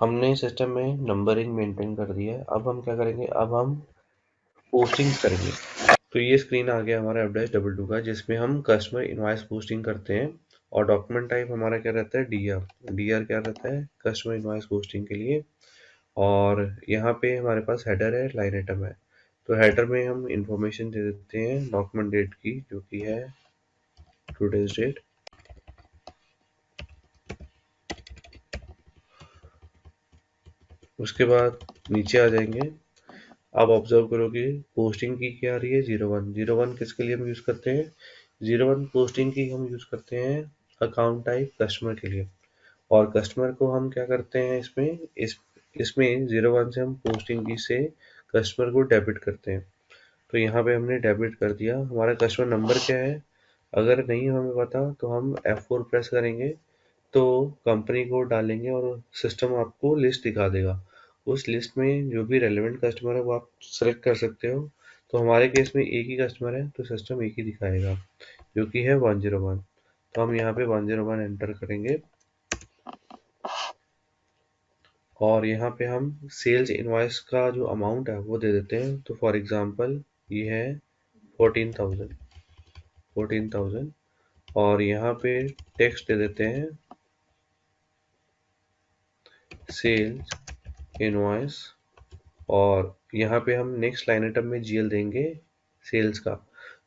हमने सिस्टम में numbering maintain कर दिया है। अब हम क्या करेंगे, अब हम पोस्टिंग करेंगे। तो ये स्क्रीन आ गया हमारा F-22 का, जिसमें हम कस्टमर इनवॉइस पोस्टिंग करते हैं। और डॉक्यूमेंट टाइप हमारा क्या रहता है, डीआर। डीआर क्या रहता है, कस्टमर इनवॉइस पोस्टिंग के लिए। और यहाँ पे हमारे पास हेडर है, लाइन आइटम है। तो हेडर में हम इंफॉर्मेशन दे देते हैं डॉक्यूमेंट डेट की, जो कि है टुडेज डेट। उसके बाद नीचे आ जाएंगे। आप ऑब्जर्व करोगे पोस्टिंग की क्या आ रही है, 01। 01 किसके लिए हम यूज़ करते हैं, 01 पोस्टिंग की हम यूज़ करते हैं अकाउंट टाइप कस्टमर के लिए। और कस्टमर को हम क्या करते हैं इसमें 01 से हम पोस्टिंग की से कस्टमर को डेबिट करते हैं। तो यहाँ पे हमने डेबिट कर दिया। हमारा कस्टमर नंबर क्या है, अगर नहीं हमें पता तो हम F4 प्रेस करेंगे, तो कंपनी कोड डालेंगे और सिस्टम आपको लिस्ट दिखा देगा। उस लिस्ट में जो भी रेलेवेंट कस्टमर है वो आप सेलेक्ट कर सकते हो। तो हमारे केस में एक ही कस्टमर है, तो सिस्टम एक ही दिखाएगा, जो कि है 101। तो हम यहाँ पे 101 एंटर करेंगे। और यहाँ पे हम सेल्स इनवॉइस का जो अमाउंट है वो दे देते हैं। तो फॉर एग्जांपल ये है 14,000। और यहाँ पे टेक्स्ट दे देते हैं सेल्स इनवॉइस। और यहाँ पे हम नेक्स्ट लाइन आइटम में जीएल देंगे सेल्स का।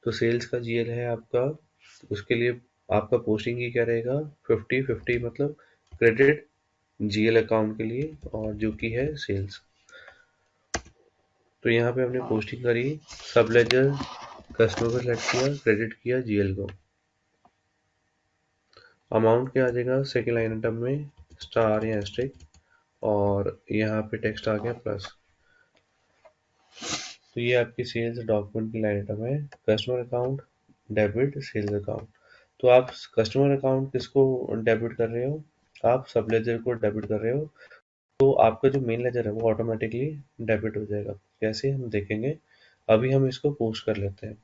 तो सेल्स का जीएल है आपका, उसके लिए आपका पोस्टिंग ही क्या रहेगा, 50-50, मतलब क्रेडिट जीएल अकाउंट के लिए, और जो कि है सेल्स। तो यहाँ पे हमने पोस्टिंग करी, सब लेजर कस्टमर को सेलेक्ट किया, क्रेडिट किया जीएल को। अमाउंट क्या आ जाएगा सेकेंड लाइन आइटम में, स्टार या एस्ट्रिक। और यहाँ पे टेक्स्ट आ गया प्लस। तो ये आपकी सेल्स डॉक्यूमेंट की लाइन आइटम है, customer account, debit, sales account. तो आप कस्टमर अकाउंट किसको डेबिट कर रहे हो, आप सब लेजर को डेबिट कर रहे हो। तो आपका जो मेन लेजर है वो ऑटोमेटिकली डेबिट हो जाएगा। कैसे हम देखेंगे, अभी हम इसको पोस्ट कर लेते हैं।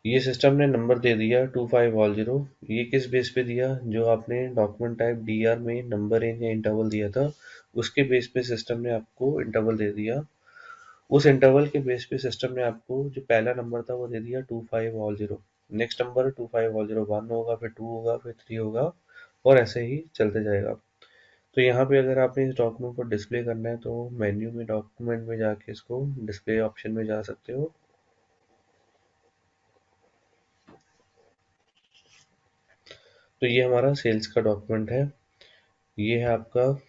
ये सिस्टम ने नंबर दे दिया 2500। ये किस बेस पे दिया, जो आपने डॉक्यूमेंट टाइप डीआर में नंबर इन या इंटरवल दिया था, उसके बेस पे सिस्टम ने आपको इंटरवल दे दिया। उस इंटरवल के बेस पे सिस्टम ने आपको जो पहला नंबर था वो दे दिया 2500। नेक्स्ट नंबर 2500 1 होगा, फिर 2 होगा, फिर 3 होगा, और ऐसे ही चलते जाएगा। तो यहाँ पे अगर आपने इस डॉक्यूमेंट को डिस्प्ले करना है तो मेन्यू में डॉक्यूमेंट में जाके इसको डिस्प्ले ऑप्शन में जा सकते हो। तो ये हमारा सेल्स का डॉक्यूमेंट है। ये है आपका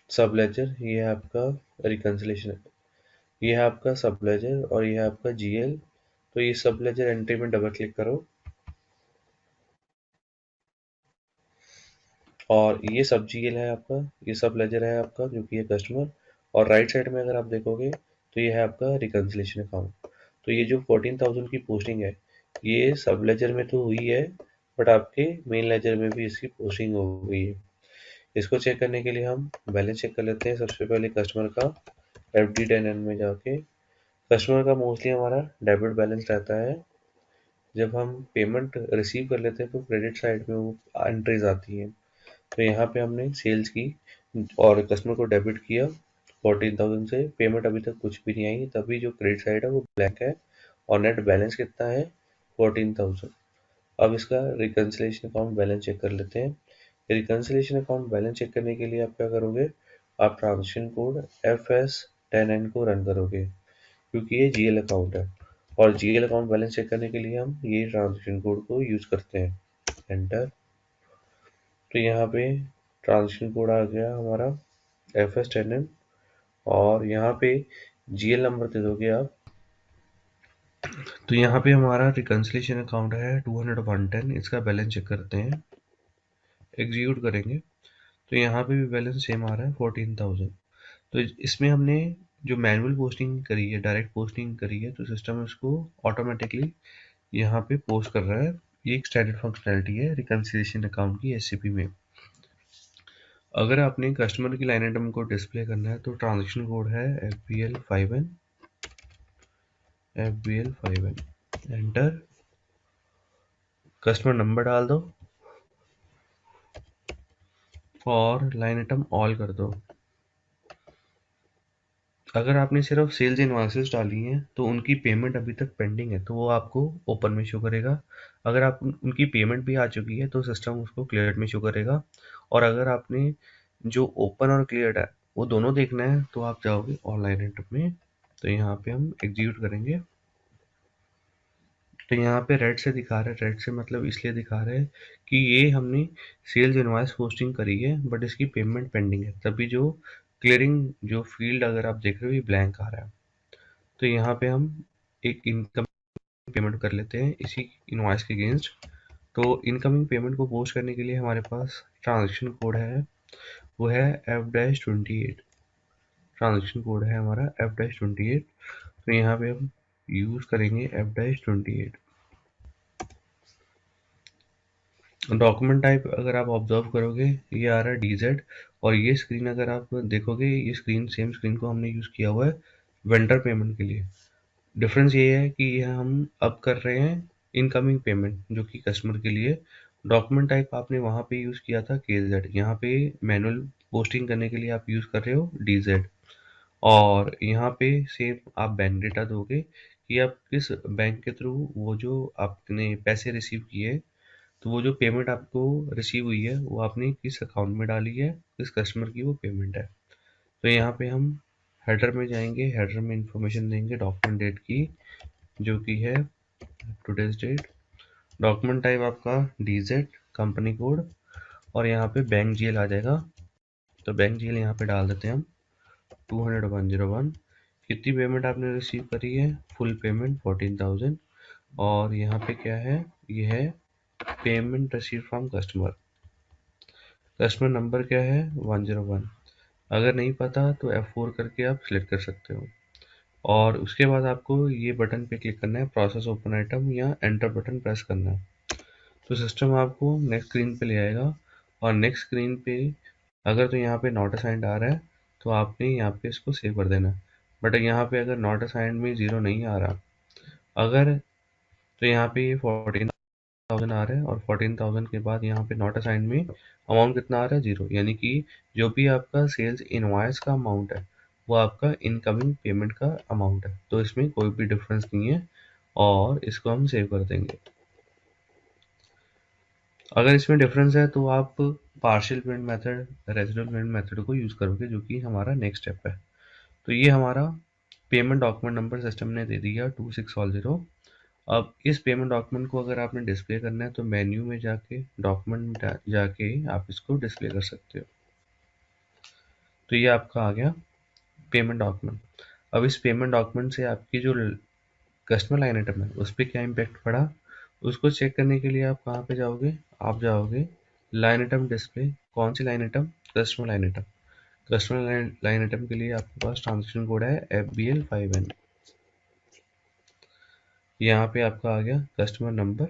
सब लेजर, ये है आपका रिकंसिलेशन, ये है आपका सब लेजर, और ये है आपका जीएल। तो ये सब लेजर एंट्री में डबल क्लिक करो, और ये सब जीएल है आपका, ये सब लेजर है आपका, जो कि है कस्टमर। और राइट साइड में अगर आप देखोगे तो ये है आपका रिकंसिलेशन अकाउंट। तो ये जो 14,000 की पोस्टिंग है, ये सब लेजर में तो हुई है, बट आपके मेन लेजर में भी इसकी पोस्टिंग हो गई है। इसको चेक करने के लिए हम बैलेंस चेक कर लेते हैं। सबसे पहले कस्टमर का FD10N में जाके, कस्टमर का मोस्टली हमारा डेबिट बैलेंस रहता है। जब हम पेमेंट रिसीव कर लेते हैं तो क्रेडिट साइड में वो एंट्रीज आती हैं। तो यहाँ पे हमने सेल्स की और कस्टमर को डेबिट किया 14,000 से। पेमेंट अभी तक कुछ भी नहीं आई, तभी जो क्रेडिट साइड है वो ब्लैंक है। और नेट बैलेंस कितना है, 14,000। अब इसका रिकंसिलेशन अकाउंट बैलेंस चेक कर लेते हैं। रिकंसिलेशन अकाउंट बैलेंस चेक करने के लिए आप क्या करोगे, आप ट्रांजेक्शन कोड FS10N को रन करोगे, क्योंकि ये जीएल अकाउंट है। और जीएल अकाउंट बैलेंस चेक करने के लिए हम ये ट्रांजेक्शन कोड को यूज करते हैं। एंटर। तो यहाँ पे ट्रांजेक्शन कोड आ गया हमारा FS10N। और यहाँ पे जीएल नंबर दे दोगे आप। तो यहाँ पे हमारा रिकंसिलेशन अकाउंट है 200-110। इसका बैलेंस चेक करते हैं, एग्जीक्यूट करेंगे। तो यहाँ पे भी बैलेंस सेम आ रहा है 14,000। तो इसमें हमने जो मैनुअल पोस्टिंग करी है, डायरेक्ट पोस्टिंग करी है, तो सिस्टम इसको ऑटोमेटिकली यहाँ पे पोस्ट कर रहा है। ये एक स्टैंडर्ड फंक्शनैलिटी है रिकंसिलिएशन अकाउंट की एससीपी में। अगर आपने कस्टमर की लाइन आइटम को डिस्प्ले करना है तो ट्रांजेक्शन कोड है FBL5N। एंटर। कस्टमर नंबर डाल दो, और लाइन आइटम ऑल कर दो। अगर आपने सिर्फ सेल्स इनवॉइसेस डाली हैं तो उनकी पेमेंट अभी तक पेंडिंग है, तो वो आपको ओपन में शो करेगा। अगर आप उनकी पेमेंट भी आ चुकी है तो सिस्टम उसको क्लियर्ड में शो करेगा। और अगर आपने जो ओपन और क्लियर्ड है वो दोनों देखना है तो आप जाओगे ऑनलाइन आइटम में। तो यहाँ पे हम एग्जीक्यूट करेंगे। तो यहाँ पे रेड से दिखा रहा है, रेड से मतलब इसलिए दिखा रहा है कि ये हमने सेल्स इनवॉइस पोस्टिंग करी है बट इसकी पेमेंट पेंडिंग है, तभी जो क्लियरिंग जो फील्ड अगर आप देख रहे हो ये ब्लैंक आ रहा है। तो यहाँ पे हम एक इनकम पेमेंट कर लेते हैं इसी इनवॉइस के अगेंस्ट। तो इनकमिंग पेमेंट को पोस्ट करने के लिए हमारे पास ट्रांजेक्शन कोड है, वो है F-28। ट्रांजेक्शन कोड है हमारा F-28। तो यहाँ पे हम यूज़ करेंगे F-28। डॉक्यूमेंट टाइप अगर आप ऑब्जर्व करोगे ये आ रहा है DZ। और ये स्क्रीन अगर आप देखोगे ये स्क्रीन सेम स्क्रीन को हमने यूज़ किया हुआ है वेंडर पेमेंट के लिए। डिफरेंस ये है कि ये हम अब कर रहे हैं इनकमिंग पेमेंट जो कि कस्टमर के लिए। डॉक्यूमेंट टाइप आपने वहाँ पे यूज़ किया था KZ, यहाँ पे मैनुअल पोस्टिंग करने के लिए आप यूज़ कर रहे हो DZ। और यहाँ पे सेम आप बैंक डेटा दोगे कि आप किस बैंक के थ्रू वो जो आपने पैसे रिसीव किए, तो वो जो पेमेंट आपको रिसीव हुई है वो आपने किस अकाउंट में डाली है, किस कस्टमर की वो पेमेंट है। तो यहाँ पे हम हेडर में जाएंगे, हेडर में इंफॉर्मेशन देंगे डॉक्यूमेंट डेट की जो कि है टुडेज डेट। डॉक्यूमेंट टाइप आपका DZ, कंपनी कोड, और यहाँ पे बैंक GL आ जाएगा। तो बैंक GL यहाँ पे डाल देते हैं हम 200,101। कितनी पेमेंट आपने रिसीव करी है, फुल पेमेंट 14,000। और यहाँ पे क्या है, ये है payment receive from customer. Customer number क्या है 101। अगर नहीं पता तो F4 करके आप सिलेक्ट कर सकते हो। और उसके बाद आपको ये बटन पे क्लिक करना है प्रोसेस ओपन आइटम या एंटर बटन प्रेस करना है। तो सिस्टम आपको नेक्स्ट स्क्रीन पे ले आएगा। और नेक्स्ट स्क्रीन पे अगर तो यहाँ पे नॉट असाइंड आ रहा है तो आपने यहाँ पे इसको सेव कर देना। बट यहाँ पे अगर नॉट असाइंड में 0 नहीं आ रहा, अगर तो यहाँ पे 14,000 आ रहा है और 14,000 के बाद यहाँ पे नॉट असाइंड में अमाउंट कितना आ रहा है 0, यानी कि जो भी आपका सेल्स इनवॉइस का अमाउंट है वो आपका इनकमिंग पेमेंट का अमाउंट है। तो इसमें कोई भी डिफरेंस नहीं है और इसको हम सेव कर देंगे। अगर इसमें डिफरेंस है तो आप partial payment method, residual payment method को यूज़ करोगे जो कि हमारा नेक्स्ट स्टेप है। तो ये हमारा पेमेंट डॉक्यूमेंट नंबर सिस्टम ने दे दिया 2600। अब इस पेमेंट डॉक्यूमेंट को अगर आपने डिस्प्ले करना है तो मेन्यू में जाके डॉक्यूमेंट में जाके आप इसको डिस्प्ले कर सकते हो। तो ये आपका आ गया पेमेंट डॉक्यूमेंट। अब इस पेमेंट डॉक्यूमेंट से आपकी जो कस्टमर लाइन आइटम है उस पर क्या इम्पैक्ट पड़ा, उसको चेक करने के लिए आप कहाँ पे जाओगे, आप जाओगे लाइन आइटम डिस्प्ले। कौन सी line item, customer line item. Customer line item के लिए आपके पास ट्रांजेक्शन कोड है FBL5N। यहाँ पे आपका आ गया कस्टमर नंबर।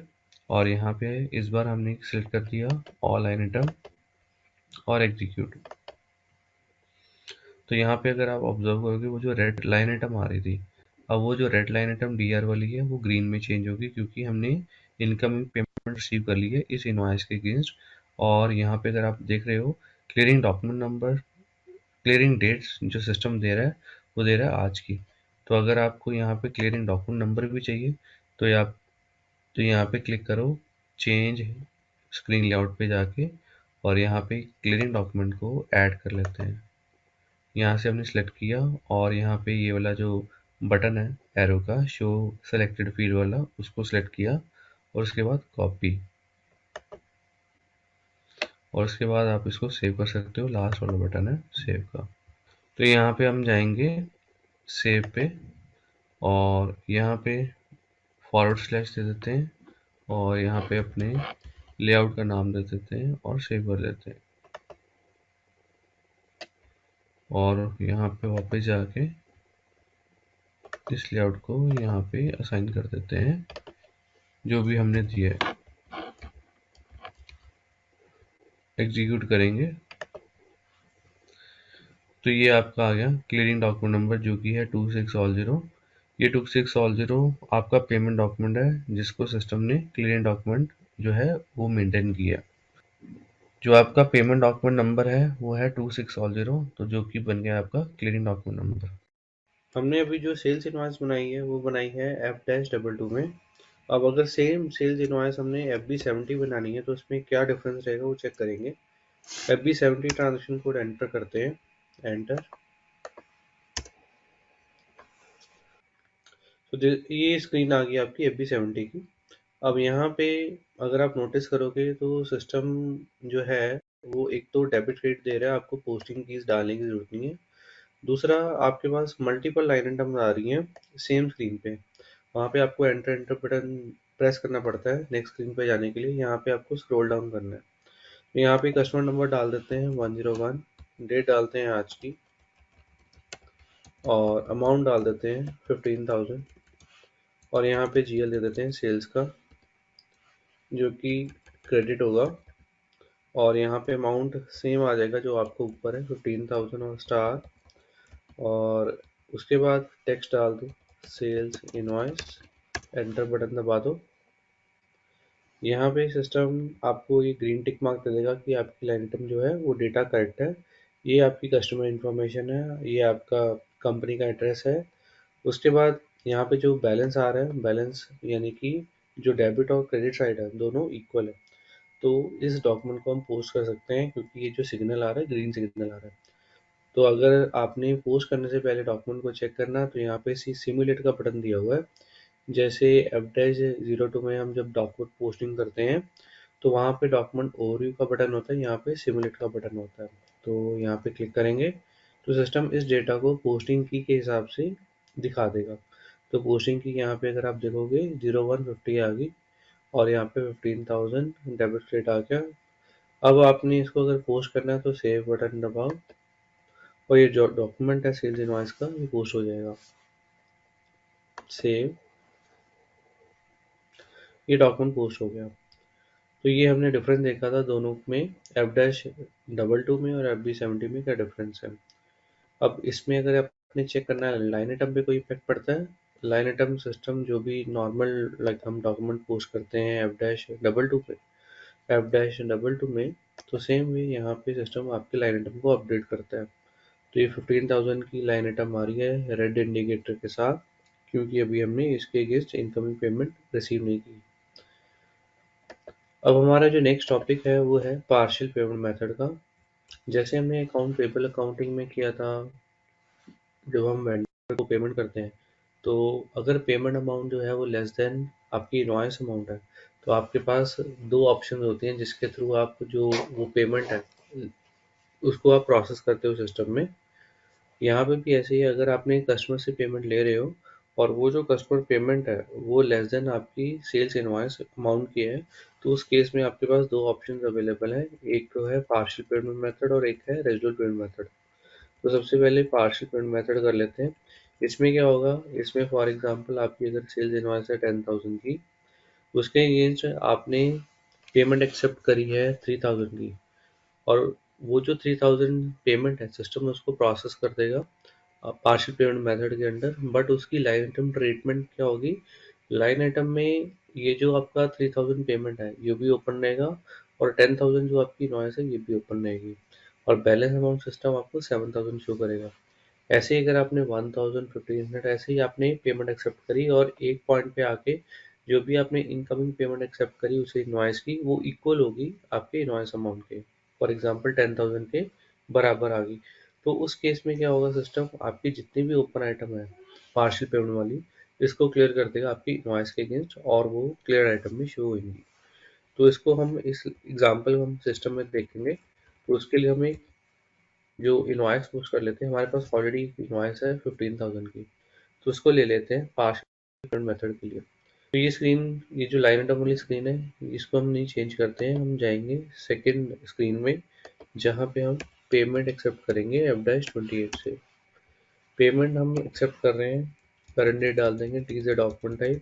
और यहाँ पे इस बार हमने सिलेक्ट कर दिया ऑल लाइन आइटम और एग्जीक्यूट। तो यहाँ पे अगर आप ऑब्जर्व करोगे वो जो रेड लाइन आइटम आ रही थी, अब वो जो रेड लाइन आइटम DR वाली है वो ग्रीन में चेंज होगी क्योंकि हमने इनकमिंग पेमेंट रिसीव कर ली है इस इनवॉइस के अगेंस्ट। और यहाँ पे अगर आप देख रहे हो clearing document number, clearing dates जो सिस्टम दे रहा है वो दे रहा है आज की। तो अगर आपको यहाँ पे क्लियरिंग डॉक्यूमेंट नंबर भी चाहिए तो आप तो यहाँ पे क्लिक करो चेंज स्क्रीन लेआउट पे जाके और यहाँ पे क्लियरिंग डॉक्यूमेंट को ऐड कर लेते हैं। यहाँ से हमने सेलेक्ट किया और यहाँ पे ये वाला जो बटन है एरो का शो सेलेक्टेड फील्ड वाला उसको सेलेक्ट किया और उसके बाद कॉपी, और उसके बाद आप इसको सेव कर सकते हो। लास्ट वाला बटन है सेव का। तो यहाँ पे हम जाएंगे सेव पे और यहाँ पे फॉरवर्ड स्लैश दे देते हैं और यहाँ पे अपने लेआउट का नाम दे देते हैं और सेव कर देते हैं। और यहाँ पे वापस जाके इस लेआउट को यहाँ पे असाइन कर देते हैं जो भी हमने दिया है। एग्जीक्यूट करेंगे तो ये आपका आ गया क्लियरिंग डॉक्यूमेंट नंबर जो कि है 2600। ये 2600 आपका पेमेंट डॉक्यूमेंट है जिसको सिस्टम ने क्लियरिंग डॉक्यूमेंट जो है वो मेंटेन किया। जो आपका पेमेंट डॉक्यूमेंट नंबर है वो है 2600, तो जो कि बन गया आपका क्लियरिंग डॉक्यूमेंट नंबर। हमने अभी जो सेल्स इनवॉइस बनाई है वो बनाई है F-22 में। अब अगर सेम सेल्स इनवॉइस हमने FB70 बनानी है तो उसमें क्या डिफरेंस रहेगा वो चेक करेंगे। FB70 ट्रांजेक्शन कोड एंटर करते हैं, एंटर। तो ये स्क्रीन आ गई आपकी FB70 की। अब यहाँ पे अगर आप नोटिस करोगे तो सिस्टम जो है वो एक तो डेबिट क्रेडिट दे रहा है, आपको पोस्टिंग फीस डालने की जरूरत नहीं है। दूसरा, आपके पास मल्टीपल लाइन आइटम आ रही हैं सेम स्क्रीन पे। वहाँ पे आपको एंटर एंटर बटन प्रेस करना पड़ता है नेक्स्ट स्क्रीन पे जाने के लिए। यहाँ पे आपको स्क्रॉल डाउन करना है। तो यहाँ पे कस्टमर नंबर डाल देते हैं 101, डेट डालते हैं आज की, और अमाउंट डाल देते हैं 15,000, और यहाँ पे GL दे देते हैं सेल्स का, जो कि क्रेडिट होगा। और यहाँ पे अमाउंट सेम आ जाएगा जो आपको ऊपर है, 15,000 और स्टार। और उसके बाद टेक्स्ट डाल दो, सेल्स इनवॉइस, एंटर बटन दबा दो। यहाँ पे सिस्टम आपको ये ग्रीन टिक मार्क दे देगा कि आपकी लाइन आइटम जो है वो डेटा करेक्ट है। ये आपकी कस्टमर इन्फॉर्मेशन है, ये आपका कंपनी का एड्रेस है। उसके बाद यहाँ पे जो बैलेंस आ रहा है, बैलेंस यानी कि जो डेबिट और क्रेडिट साइड है दोनों इक्वल है। तो इस डॉक्यूमेंट को हम पोस्ट कर सकते हैं, क्योंकि ये जो सिग्नल आ रहा है ग्रीन सिग्नल आ रहा है। तो अगर आपने पोस्ट करने से पहले डॉक्यूमेंट को चेक करना, तो यहाँ पे सिमुलेट का बटन दिया हुआ है। जैसे F-02 में हम जब डॉक्यूमेंट पोस्टिंग करते हैं तो वहाँ पे डॉक्यूमेंट ओवरव्यू का बटन होता है, यहाँ पे सिमुलेट का बटन होता है। तो यहाँ पे क्लिक करेंगे तो सिस्टम इस डेटा को पोस्टिंग की के हिसाब से दिखा देगा। तो पोस्टिंग की यहाँ पे अगर आप देखोगे 0150 आ गई, और यहाँ पे 15,000 डेबिट क्रेडिट आ गया। अब आपने इसको अगर पोस्ट करना है तो सेव बटन दबाओ, और ये जो डॉक्यूमेंट है सेल्स इनवॉइस का ये पोस्ट हो जाएगा। सेव, ये डॉक्यूमेंट पोस्ट हो गया। तो ये हमने डिफरेंस देखा था दोनों में, F-22 में और FB70 में क्या डिफरेंस है। अब इसमें अगर आपने चेक करना है लाइन आइटम पे कोई इफेक्ट पड़ता है। लाइन आइटम सिस्टम जो भी नॉर्मल लाइक हम डॉक्यूमेंट पोस्ट करते हैं F-22 पे, F-22 में, तो सेम वे यहाँ पे सिस्टम आपके लाइन आइटम को अपडेट करता है। तो ये 15,000 की लाइन आइटम आ रही है रेड इंडिकेटर के साथ, क्योंकि अभी हमने इसके अगेंस्ट इनकमिंग पेमेंट रिसीव नहीं की। अब हमारा जो नेक्स्ट टॉपिक है वो है पार्शियल पेमेंट मेथड का। जैसे हमने अकाउंट पेबल अकाउंटिंग में किया था, जब हम वेंडर को पेमेंट करते हैं, तो अगर पेमेंट अमाउंट जो है वो लेस देन आपकी इनवॉइस अमाउंट है, तो आपके पास दो ऑप्शन होते हैं जिसके थ्रू आप जो वो पेमेंट है उसको आप प्रोसेस करते हो सिस्टम में। यहाँ पे भी ऐसे ही, अगर आपने कस्टमर से पेमेंट ले रहे हो और वो जो कस्टमर पेमेंट है वो लेस देन आपकी सेल्स इनवॉइस अमाउंट की है, तो उस केस में आपके पास दो ऑप्शन अवेलेबल है। एक तो है पार्शियल पेमेंट मेथड और एक है रेजिडुअल पेमेंट मेथड। तो सबसे पहले पार्शियल पेमेंट मेथड कर लेते हैं। इसमें क्या होगा, इसमें फॉर एग्जांपल आपकी अगर सेल्स इनवॉइस है 10,000 की, उसके अगेंस्ट आपने पेमेंट एक्सेप्ट करी है 3,000 की, और वो जो 3,000 पेमेंट है सिस्टम उसको प्रोसेस कर देगा पार्शियल पेमेंट मेथड के अंडर। बट उसकी लाइन आइटम ट्रीटमेंट क्या होगी, लाइन आइटम में ये जो आपका 3,000 पेमेंट है ये भी ओपन रहेगा, और 10,000 जो आपकी इनवॉइस है ये भी ओपन रहेगी, और बैलेंस अमाउंट सिस्टम आपको 7,000 शो करेगा। ऐसे ही अगर आपने 1,000, 1,500 ऐसे ही आपने पेमेंट एक्सेप्ट करी, और एक पॉइंट पे आके जो भी आपने इनकमिंग पेमेंट एक्सेप्ट करी उसे इनवॉइस की, वो इक्वल होगी आपके इनवॉइस अमाउंट के। फॉर एग्जांपल 10,000 के बराबर आ गई। तो उस केस में क्या होगा, सिस्टम आपकी जितनी भी ओपन आइटम है पार्शियल पेमेंट वाली, इसको क्लियर कर देगा आपकी इनवॉइस के अगेंस्ट, और वो क्लियर आइटम में शो होंगी। तो इसको हम इस एग्जांपल हम सिस्टम में देखेंगे। तो उसके लिए हमें जो इनवॉइस पोस्ट कर लेते हैं, हमारे पास ऑलरेडी इनवॉइस है 15,000 की, तो उसको ले लेते हैं पार्शियल पेमेंट मेथड के लिए। तो ये स्क्रीन, ये जो लाइन आइटम वाली स्क्रीन है इसको हम नहीं चेंज करते हैं, हम जाएंगे सेकेंड स्क्रीन में, जहाँ पे हम पेमेंट एक्सेप्ट करेंगे F-28 से। पेमेंट हम एक्सेप्ट कर रहे हैं, करंट डेट डाल देंगे, TZ डॉक्यूमेंट टाइप,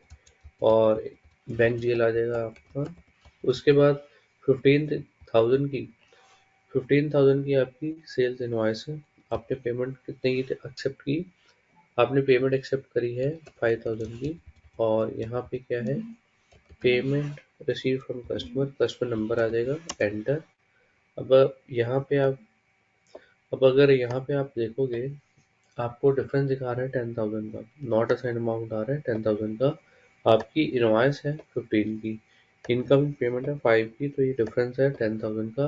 और बैंक GL आ जाएगा आपका। उसके बाद 15,000 की आपकी सेल्स इनवॉइस है। आपने पेमेंट कितने की एक्सेप्ट की, आपने पेमेंट एक्सेप्ट करी है 5,000 की, और यहाँ पे क्या है, payment receive from customer, customer number आ जाएगा, एंटर। अब यहाँ पे आप अब अगर यहाँ पे आप देखोगे, आपको डिफरेंस दिखा रहा है 10,000 का, नॉट असाइन अमाउंट आ रहा है 10,000 का, आपकी इनवॉइस है 15 की, इनकमिंग पेमेंट है 5 की, तो ये डिफरेंस है 10,000 का।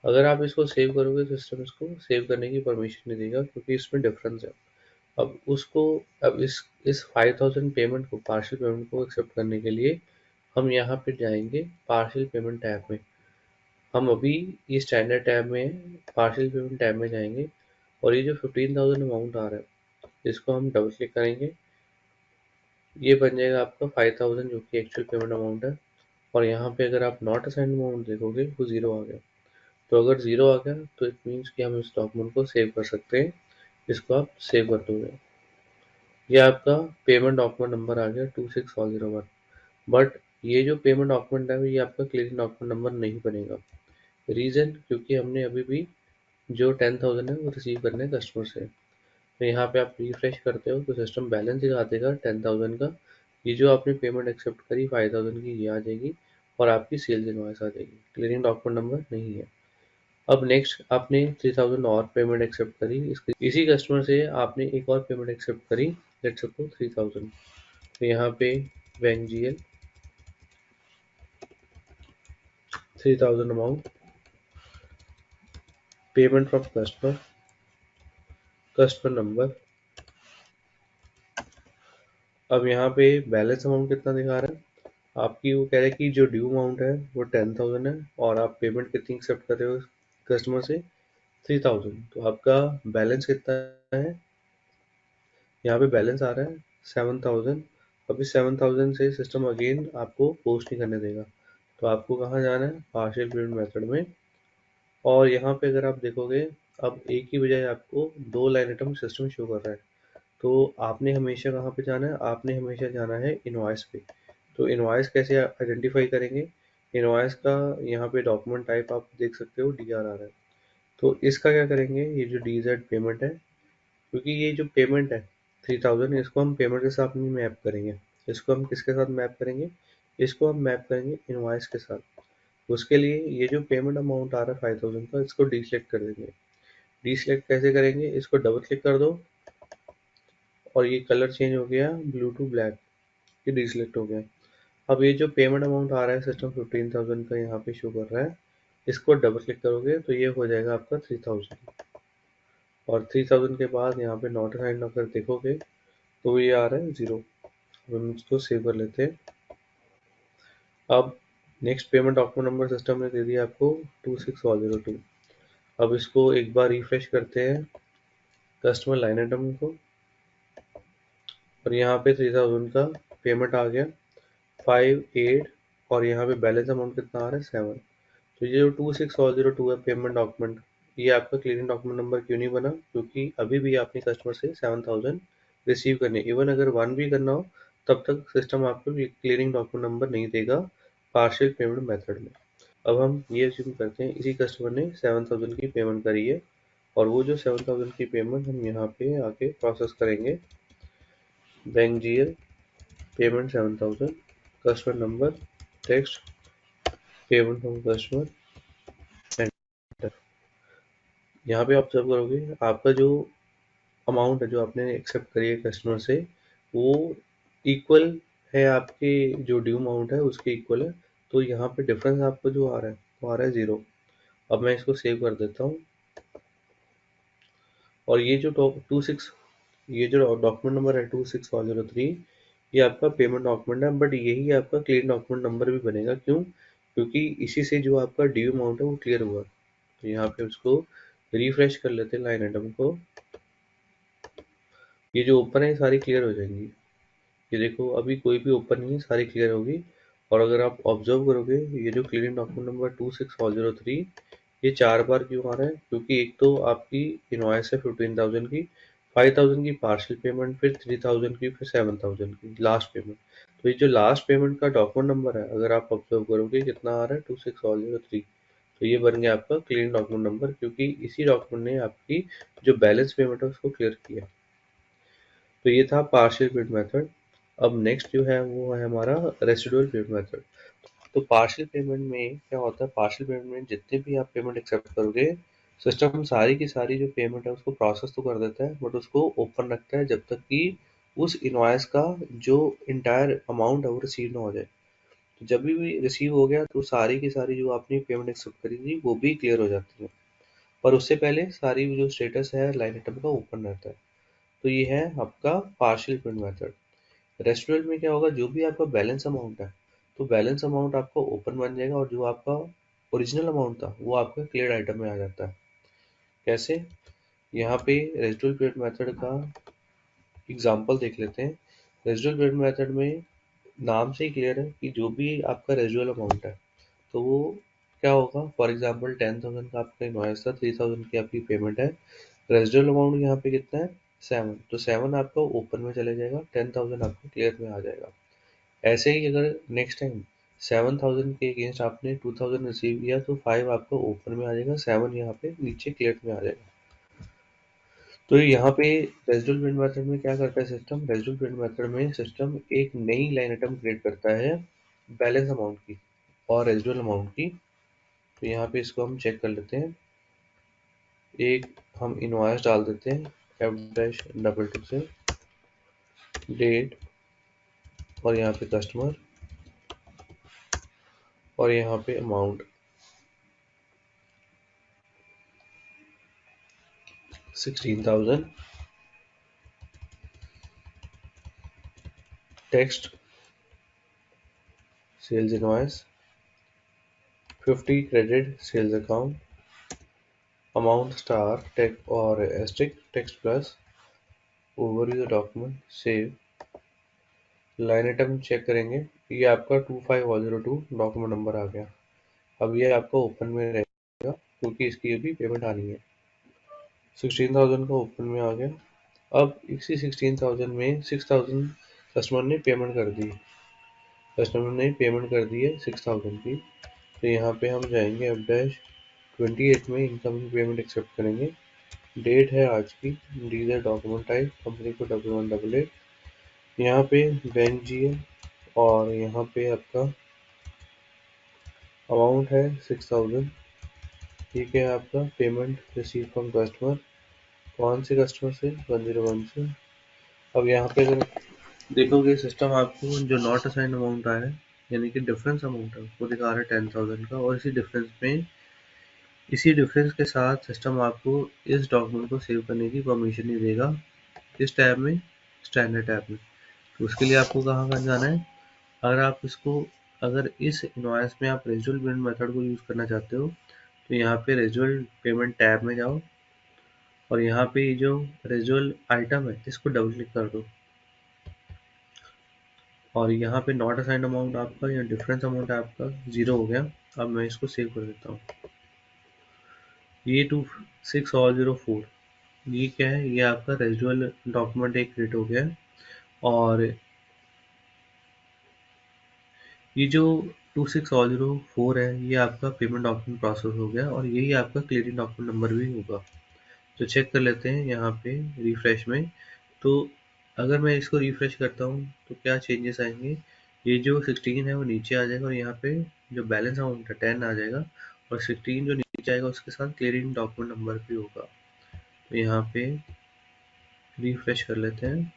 अगर आप इसको सेव करोगे, सिस्टम इसको सेव करने की परमिशन नहीं देगा क्योंकि इसमें डिफरेंस है। अब उसको अब इस 5,000 पेमेंट को, पार्शियल पेमेंट को एक्सेप्ट करने के लिए हम यहाँ पे जाएंगे पार्शियल पेमेंट टैब में। हम अभी ये स्टैंडर्ड टैब में पार्शियल पेमेंट टैब में जाएंगे और ये जो 15,000 अमाउंट आ रहा है, इसको हम डबल क्लिक करेंगे। ये बन जाएगा आपका 5,000 जो कि एक्चुअल पेमेंट अमाउंट है। और यहाँ पे अगर आप नॉट असाइंड अमाउंट देखोगे वो ज़ीरो आ गया। तो अगर ज़ीरो आ गया तो इट मीन्स कि हम इस डॉक्यूमेंट को सेव कर सकते हैं। इसको आप सेव कर दोगे। ये आपका पेमेंट डॉक्यूमेंट नंबर आ गया 26401। बट ये जो पेमेंट डॉक्यूमेंट है ये आपका क्लियरिंग डॉक्यूमेंट नंबर नहीं बनेगा। रीज़न, क्योंकि हमने अभी भी जो 10,000 है वो रिसीव करने हैं कस्टमर से। तो यहाँ पे आप रिफ्रेश करते हो तो सिस्टम बैलेंस दिखा देगा 10,000 का। ये जो आपने पेमेंट एक्सेप्ट करी 5,000 की, ये आ जाएगी और आपकी सेल्स इनवॉइस आ जाएगी। क्लियरिंग डॉक्यूमेंट नंबर नहीं है। अब नेक्स्ट आपने 3,000 और पेमेंट एक्सेप्ट करी, इसी कस्टमर से आपने एक और पेमेंट एक्सेप्ट करी, लेट्स सपोज 3,000। तो यहाँ पे bank GL 3,000 amount, payment from customer, customer number. अब यहाँ पे बैलेंस अमाउंट कितना दिखा रहा है आपकी, वो कह रहा है कि जो ड्यू अमाउंट है वो 10,000 है और आप पेमेंट कितनी एक्सेप्ट कर रहे हो कस्टमर से, 3,000। तो आपका बैलेंस कितना है, यहाँ पे बैलेंस आ रहा है 7,000। अब इस 7,000 से सिस्टम अगेन आपको पोस्ट नहीं करने देगा। तो आपको कहाँ जाना है, पार्शियल पेमेंट मेथड में। और यहाँ पे अगर आप देखोगे, अब एक ही बजाय आपको दो लाइन आइटम सिस्टम शो कर रहा है। तो आपने हमेशा कहाँ पे जाना है, आपने हमेशा जाना है इनवॉइस पे। तो इनवॉइस कैसे आइडेंटिफाई करेंगे, इनवॉइस का यहाँ पे डॉक्यूमेंट टाइप आप देख सकते हो डीआर आ रहा है। तो इसका क्या करेंगे, ये जो डीजेड पेमेंट है, क्योंकि ये जो पेमेंट है 3,000, इसको हम पेमेंट के साथ नहीं मैप करेंगे। इसको हम किसके साथ मैप करेंगे, इसको हम मैप करेंगे इनवॉइस के साथ। उसके लिए ये जो पेमेंट अमाउंट आ रहा है 5,000 का, इसको डीसिलेक्ट कर देंगे। डीसिलेक्ट कैसे करेंगे, इसको डबल क्लिक कर दो और ये कलर चेंज हो गया ब्लू टू ब्लैक, ये डीसिलेक्ट हो गया। अब ये जो पेमेंट अमाउंट आ रहा है सिस्टम 15,000 का यहाँ पे शो कर रहा है, इसको डबल क्लिक करोगे तो ये हो जाएगा आपका 3,000। और 3,000 के बाद यहाँ पे नॉट असाइंड अगर देखोगे तो ये आ रहा है ज़ीरो। हम इसको सेव कर लेते हैं। अब next payment document number system ने दे दिया आपको 26402। अब इसको एक बार रिफ्रेश करते हैं कस्टमर लाइन आइटम को, और यहाँ पे 3,000 का पेमेंट आ गया 5,8। और यहाँ पे बैलेंस अमाउंट कितना आ रहा है 7। तो ये जो 26402 है पेमेंट डॉक्यूमेंट, ये आपका क्लियरिंग डॉक्यूमेंट नंबर क्यों नहीं बना, क्योंकि अभी भी आपने कस्टमर से 7,000 रिसीव करने, इवन अगर 1 भी करना हो तब तक सिस्टम आपको क्लियरिंग डॉक्यूमेंट नंबर नहीं देगा पार्शियल पेमेंट मेथड में। अब हम ये अज्यूम करते हैं इसी कस्टमर ने 7,000 की पेमेंट करी है, और वो जो 7,000 की पेमेंट हम यहाँ पे आके प्रोसेस करेंगे। Bank GL payment 7,000, customer number, text, payment from customer, enter. यहाँ पे ऑब्जर्व करोगे आपका जो अमाउंट है जो आपने एक्सेप्ट करी है कस्टमर से, वो इक्वल है आपके जो ड्यू अमाउंट है उसके इक्वल है। तो यहाँ पे डिफरेंस आपको जो आ रहा है वो आ रहा है ज़ीरो। अब मैं इसको सेव कर देता हूँ। और ये जो ये जो डॉक्यूमेंट नंबर है 26403, ये आपका पेमेंट डॉक्यूमेंट है, बट यही आपका क्लियर डॉक्यूमेंट नंबर भी बनेगा। क्यों, क्योंकि इसी से जो आपका ड्यू अमाउंट है वो क्लियर हुआ। तो यहाँ पे उसको रिफ्रेश कर लेते हैं लाइन आइटम को। ये जो ओपन है ये सारी क्लियर हो जाएंगी। ये देखो अभी कोई भी ओपन नहीं है, सारी क्लियर होगी। और अगर आप ऑब्जर्व करोगे, ये जो क्लियरिंग डॉक्यूमेंट नंबर 26403, ये 4 बार क्यों आ रहा है, क्योंकि एक तो आपकी इनवॉइस है 15,000 की, 5,000 की पार्शियल पेमेंट, फिर 3,000 की, फिर 7,000 की लास्ट पेमेंट। तो ये जो लास्ट पेमेंट का डॉक्यूमेंट नंबर है, अगर आप ऑब्जर्व करोगे कितना आ रहा है 26403। तो ये बन गया आपका क्लियरिंग डॉक्यूमेंट नंबर, क्योंकि इसी डॉक्यूमेंट ने आपकी जो बैलेंस पेमेंट है उसको क्लियर किया। तो ये था पार्शियल पेमेंट मेथड। अब नेक्स्ट जो है वो है हमारा रेसिडुअल पेमेंट मेथड। तो पार्शियल पेमेंट में क्या होता है, पार्शियल पेमेंट में जितने भी आप पेमेंट एक्सेप्ट करोगे, सिस्टम सारी की सारी जो पेमेंट है उसको प्रोसेस तो कर देता है, बट उसको ओपन रखता है जब तक कि उस इनवॉइस का जो इंटायर अमाउंट है वो रिसीव ना हो जाए। तो जब भी रिसीव हो गया तो सारी की सारी जो आपने पेमेंट एक्सेप्ट करी थी वो भी क्लियर हो जाती है, पर उससे पहले सारी जो स्टेटस है लाइन आइटम का ओपन रहता है। तो ये है आपका पार्शियल पेमेंट मेथड। रेस्टोरेंट में क्या होगा, जो भी आपका बैलेंस अमाउंट है तो बैलेंस अमाउंट आपका ओपन बन जाएगा, और जो आपका ओरिजिनल अमाउंट था वो आपका क्लियर आइटम में आ जाता है। कैसे, यहाँ पे रेजिडुअल पेमेंट मेथड का एग्जांपल देख लेते हैं। रेजिडुअल पेमेंट मेथड में नाम से ही क्लियर है कि जो भी आपका रेजिडुअल अमाउंट है तो वो क्या होगा। फॉर एग्जांपल 10,000 का आपका इनवॉइस था, 3,000 की आपकी पेमेंट है, रेजिडुअल अमाउंट यहाँ पे कितना है 7, तो 7 आपका ओपन में चले जाएगा, 10,000 आपका क्लियर में आ जाएगा। ऐसे ही अगर नेक्स्ट टाइम 7,000 के अगेंस्ट आपने 2,000 रिसीव किया तो 5 आपका ओपन में आ जाएगा, 7 यहाँ पे नीचे क्लियर में आ जाएगा। तो यहाँ पे रेजिडुअल पेमेंट मेथड में क्या करता है सिस्टम, रेजिडुअल पेमेंट मेथड में सिस्टम एक नई लाइन आइटम क्रिएट करता है बैलेंस अमाउंट की और रेजिडुअल अमाउंट की। तो यहाँ पे इसको हम चेक कर लेते हैं। एक हम इनवॉइस डाल देते हैं F-2 से, डेट, और यहाँ पे कस्टमर, और यहाँ पे amount 16,000, text sales invoice 50 credit sales account, amount star take और asterisk text plus, overview document save, line item check करेंगे। ये आपका 25102 डॉक्यूमेंट नंबर आ गया। अब ये आपका ओपन में रहेगा क्योंकि इसकी अभी पेमेंट आनी है। 16,000 का ओपन में आ गया। अब इसी 16,000 में 6,000 कस्टमर ने पेमेंट कर दी, कस्टमर ने पेमेंट कर दी है 6,000 की। तो यहाँ पे हम जाएंगे F-28 में इनकमिंग पेमेंट एक्सेप्ट करेंगे। डेट है आज की, डीजर डॉक्यूमेंट टाइप कंपनी को 1188, यहाँ पे बैंक जी है, और यहाँ पे आपका अमाउंट है 6,000। ठीक है, आपका पेमेंट रिसीव फ्रॉम कस्टमर, कौन से कस्टमर से, 101 से। अब यहाँ पे अगर देखोगे सिस्टम आपको जो नॉट असाइन अमाउंट आया है, यानी कि डिफरेंस अमाउंट है वो दिखा रहा है 10,000 का, और इसी डिफरेंस के साथ सिस्टम आपको इस डॉक्यूमेंट को सेव करने की परमिशन नहीं देगा इस टैब में, स्टैंडर्ड टैब में। तो उसके लिए आपको कहाँ जाना है, अगर आप इसको, अगर इस इनवॉइस में आप रेजिडुअल पेमेंट मेथड को यूज़ करना चाहते हो तो यहाँ पे रेजिडुअल पेमेंट टैब में जाओ, और यहाँ पे जो रेजिडुअल आइटम है इसको डबल क्लिक कर दो, और यहाँ पे नॉट असाइन अमाउंट आपका या डिफरेंस अमाउंट आपका 0 हो गया। अब मैं इसको सेव कर देता हूँ। ये 2604, ये क्या है, ये आपका रेजिडुअल डॉक्यूमेंट एक क्रिएट हो गया है, और ये जो 2604 है ये आपका पेमेंट डॉक्यूमेंट प्रोसेस हो गया, और यही आपका क्लियरिंग डॉक्यूमेंट नंबर भी होगा। तो चेक कर लेते हैं यहाँ पे रिफ्रेश में। तो अगर मैं इसको रिफ्रेश करता हूँ तो क्या चेंजेस आएंगे, ये जो 16 है वो नीचे आ जाएगा, और यहाँ पे जो बैलेंस अमाउंट है 10 आ जाएगा, और 16 जो नीचे आएगा उसके साथ क्लियरिंग डॉक्यूमेंट नंबर भी होगा। तो यहाँ पे रिफ्रेश कर लेते हैं।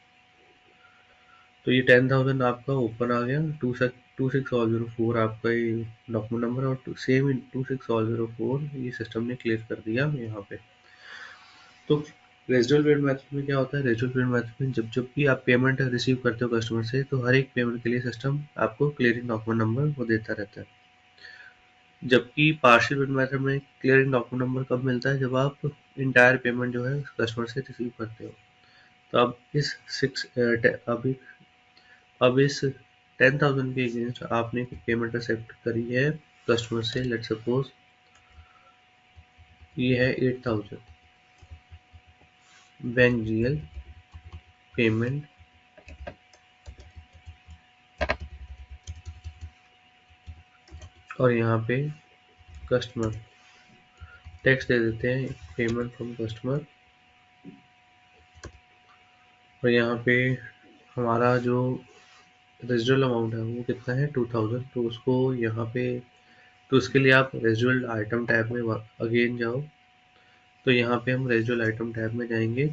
तो ये 10,000 आपका ओपन आ गया, 2604 आपका ये डॉक्यूमेंट नंबर, और सेम 2604 ये सिस्टम ने क्लियर कर दिया यहाँ पे। तो रेजिडुअल पेमेंट मेथड में क्या होता है, रेजिडुअल पेमेंट मेथड में जब जब भी आप पेमेंट रिसीव करते हो कस्टमर से तो हर एक पेमेंट के लिए सिस्टम आपको क्लियरिंग डॉक्यूमेंट नंबर वो देता रहता है। जबकि पार्शियल पेमेंट मेथड में क्लियरिंग डॉक्यूमेंट नंबर कब मिलता है, जब आप इंटायर पेमेंट जो है कस्टमर से रिसीव करते हो। तो अब इस 10,000 के अगेंस्ट आपने पेमेंट एक्सेप्ट करी है कस्टमर से, लेट सपोज ये है 8,000, बैंक जीएल पेमेंट, और यहाँ पे कस्टमर टेक्स्ट दे देते हैं पेमेंट फ्रॉम कस्टमर, और यहाँ पे हमारा जो रेजिडुअल अमाउंट है वो कितना है 2000, तो उसको यहाँ पे, तो उसके लिए आप रेजिडुअल आइटम टैब में अगेन जाओ। तो यहाँ पे हम रेजिडुअल आइटम टैब में जाएंगे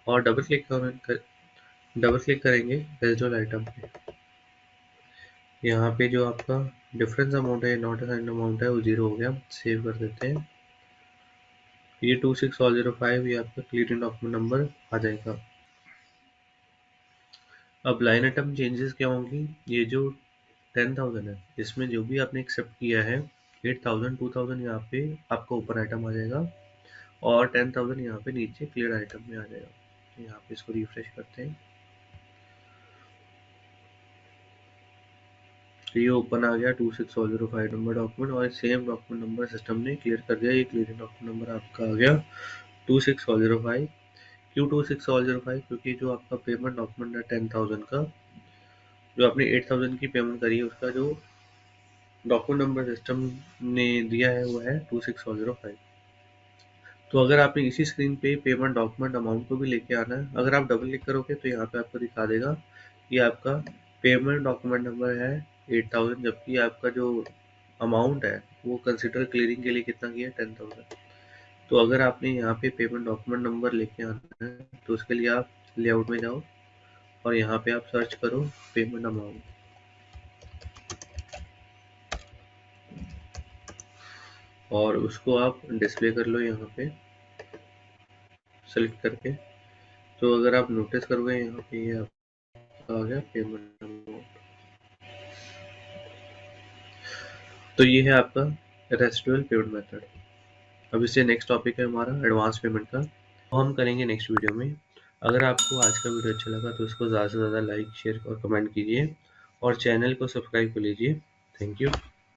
और डबल क्लिक करेंगे रेजिडुअल आइटम पे। यहाँ पे जो आपका डिफरेंस अमाउंट है, नॉट असाइंड अमाउंट है, वो 0 हो गया। सेव कर देते हैं। ये 26005 ये आपका क्लियरिंग डॉक्यूमेंट नंबर आ जाएगा। अब लाइन आइटम चेंजेस क्या होंगी, ये जो 10,000 है इसमें जो भी आपने एक्सेप्ट किया है 8,000 2,000 यहाँ पे आपका ऊपर आइटम आ जाएगा और 10,000 यहाँ पे नीचे क्लियर आइटम में आ जाएगा। तो यहाँ पे इसको रिफ्रेश करते हैं, तो ये ओपन आ गया 26005 नंबर डॉक्यूमेंट और सेम डॉक्यूमेंट नंबर सिस्टम ने क्लियर कर दिया। ये क्लियरिंग डॉक्यूमेंट नंबर आपका आ गया 26005। क्यों 26005? क्योंकि जो आपका पेमेंट डॉक्यूमेंट है 10,000 का, जो आपने 8,000 की पेमेंट करी है उसका जो डॉक्यूमेंट नंबर सिस्टम ने दिया है वो है 26005। तो अगर आपने इसी स्क्रीन पे पेमेंट डॉक्यूमेंट अमाउंट को भी लेके आना है, अगर आप डबल क्लिक करोगे तो यहाँ पे आपको दिखा देगा कि आपका पेमेंट डॉक्यूमेंट नंबर है 8,000, जबकि आपका जो अमाउंट है वो कंसिडर क्लियरिंग के लिए कितना किया है 10,000। तो अगर आपने यहाँ पे पेमेंट डॉक्यूमेंट नंबर लेके आना है तो उसके लिए आप लेआउट में जाओ और यहाँ पे आप सर्च करो पेमेंट अमाउंट और उसको आप डिस्प्ले कर लो यहाँ पे सेलेक्ट करके। तो अगर आप नोटिस करोगे यहाँ पे ये आपका आ गया पेमेंट अमाउंट। तो ये है आपका रेसिडुअल पेमेंट मेथड। अब इससे नेक्स्ट टॉपिक है हमारा एडवांस पेमेंट का, वो हम करेंगे नेक्स्ट वीडियो में। अगर आपको आज का वीडियो अच्छा लगा तो इसको ज़्यादा से ज़्यादा लाइक शेयर और कमेंट कीजिए और चैनल को सब्सक्राइब कर लीजिए। Thank you.